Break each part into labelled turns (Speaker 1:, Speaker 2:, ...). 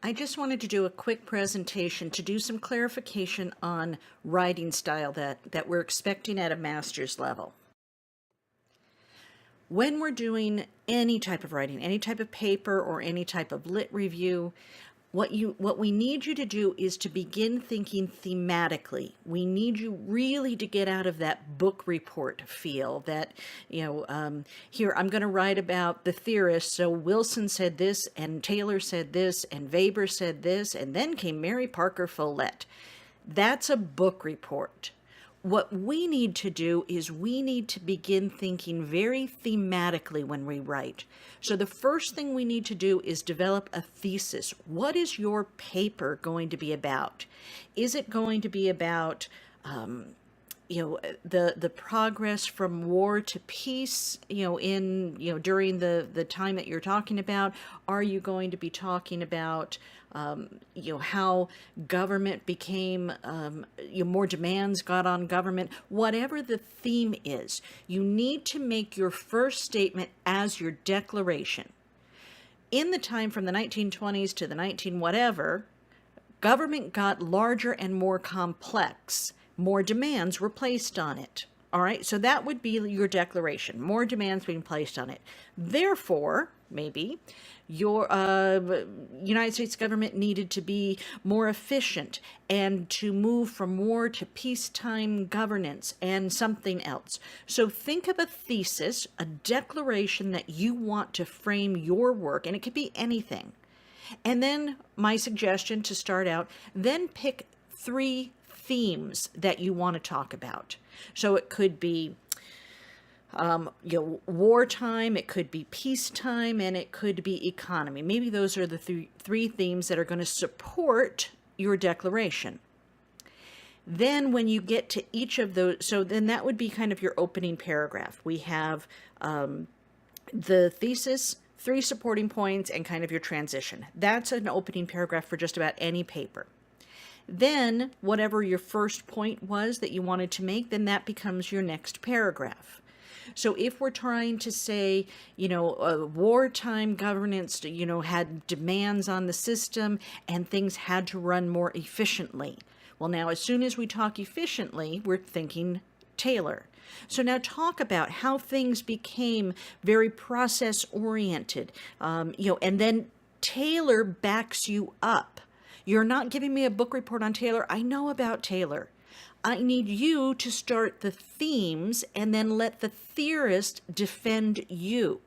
Speaker 1: I just wanted to do a quick presentation to do some clarification on writing style that we're expecting at a master's level. When we're doing any type of writing, any type of paper or any type of lit review, what we need you to do is to begin thinking thematically. We need you really to get out of that book report feel that, here I'm going to write about the theorist. So Wilson said this, and Taylor said this, and Weber said this, and then came Mary Parker Follett. That's a book report. What we need to do is we need to begin thinking very thematically when we write. So the first thing we need to do is develop a thesis. What is your paper going to be about? Is it going to be about the progress from war to peace, during the time that you're talking about? Are you going to be talking about how government became, more demands got on government? Whatever the theme is, you need to make your first statement as your declaration. In the time from the 1920s to the 19 whatever, government got larger and more complex. More demands were placed on it. All right, so that would be your declaration. More demands being placed on it. Therefore, maybe your United States government needed to be more efficient and to move from war to peacetime governance and something else. So think of a thesis, a declaration that you want to frame your work, and it could be anything. And then my suggestion to start out, then pick 3 themes that you want to talk about. So it could be wartime, it could be peacetime, and it could be economy. Maybe those are the 3 themes that are going to support your declaration. Then when you get to each of those, so then that would be kind of your opening paragraph. We have the thesis, 3 supporting points, and kind of your transition. That's an opening paragraph for just about any paper. Then whatever your first point was that you wanted to make, then that becomes your next paragraph. So if we're trying to say, wartime governance, had demands on the system and things had to run more efficiently. Well, now as soon as we talk efficiently, we're thinking Taylor. So now talk about how things became very process-oriented, and then Taylor backs you up. You're not giving me a book report on Taylor. I know about Taylor. I need you to start the themes and then let the theorist defend you.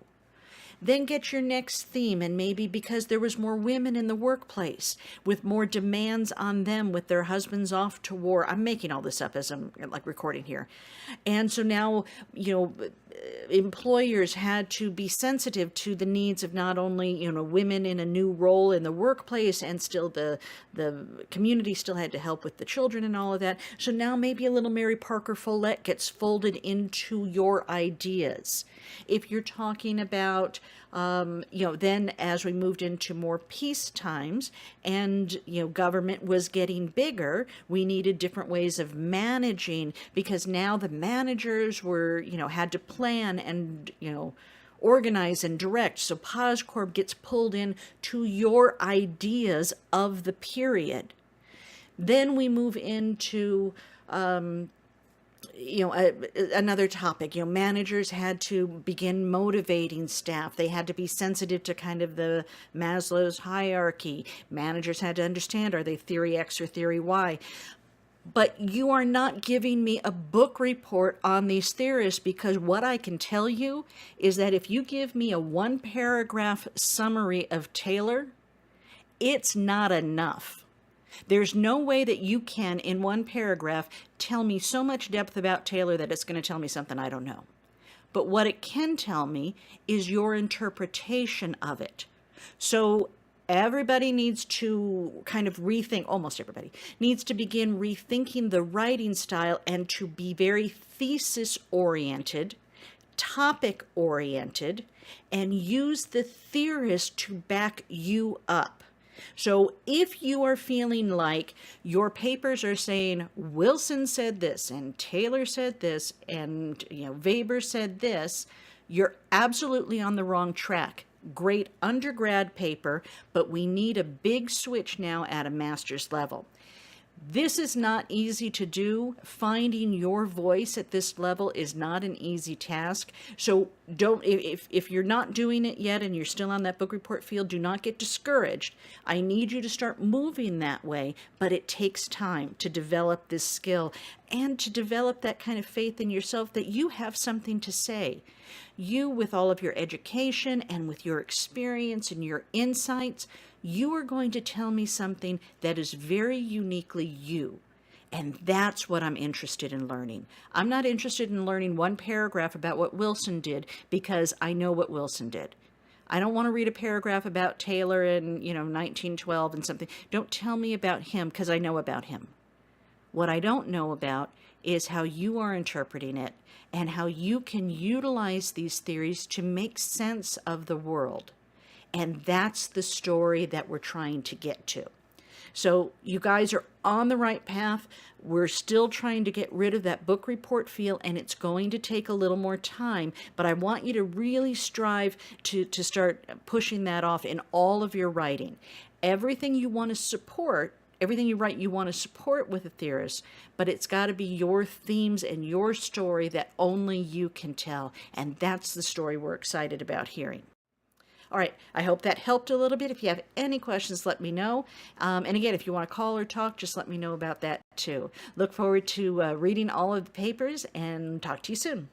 Speaker 1: Then get your next theme, and maybe because there was more women in the workplace with more demands on them with their husbands off to war. I'm making all this up as I'm recording here. And so now, employers had to be sensitive to the needs of not only, women in a new role in the workplace, and still the community still had to help with the children and all of that. So now maybe a little Mary Parker Follett gets folded into your ideas. If you're talking about, then as we moved into more peace times and, government was getting bigger, we needed different ways of managing, because now the managers were, had to plan and, organize and direct. So PosCorp gets pulled in to your ideas of the period. Then we move into, another topic. Managers had to begin motivating staff. They had to be sensitive to kind of the Maslow's hierarchy. Managers had to understand, are they theory X or theory Y? But you are not giving me a book report on these theorists, because what I can tell you is that if you give me a 1-paragraph summary of Taylor, it's not enough. There's no way that you can, in 1 paragraph, tell me so much depth about Taylor that it's going to tell me something I don't know. But what it can tell me is your interpretation of it. So everybody needs to kind of rethink, almost everybody needs to begin rethinking the writing style and to be very thesis-oriented, topic-oriented, and use the theorist to back you up. So if you are feeling like your papers are saying Wilson said this and Taylor said this and Weber said this, you're absolutely on the wrong track. great undergrad paper, but we need a big switch now at a master's level. This is not easy to do. Finding your voice at this level is not an easy task. So if you're not doing it yet and you're still on that book report field, do not get discouraged. I need you to start moving that way, but it takes time to develop this skill and to develop that kind of faith in yourself that you have something to say. You, with all of your education and with your experience and your insights, you are going to tell me something that is very uniquely you. And that's what I'm interested in learning. I'm not interested in learning one paragraph about what Wilson did because I know what Wilson did. I don't want to read a paragraph about Taylor in, 1912 and something. Don't tell me about him because I know about him. What I don't know about is how you are interpreting it and how you can utilize these theories to make sense of the world. And that's the story that we're trying to get to. So you guys are on the right path. We're still trying to get rid of that book report feel, and it's going to take a little more time. But I want you to really strive to start pushing that off in all of your writing. Everything you want to support, everything you write, you want to support with a theorist, but it's got to be your themes and your story that only you can tell. And that's the story we're excited about hearing. All right, I hope that helped a little bit. If you have any questions, let me know. And again, if you want to call or talk, just let me know about that too. Look forward to reading all of the papers and talk to you soon.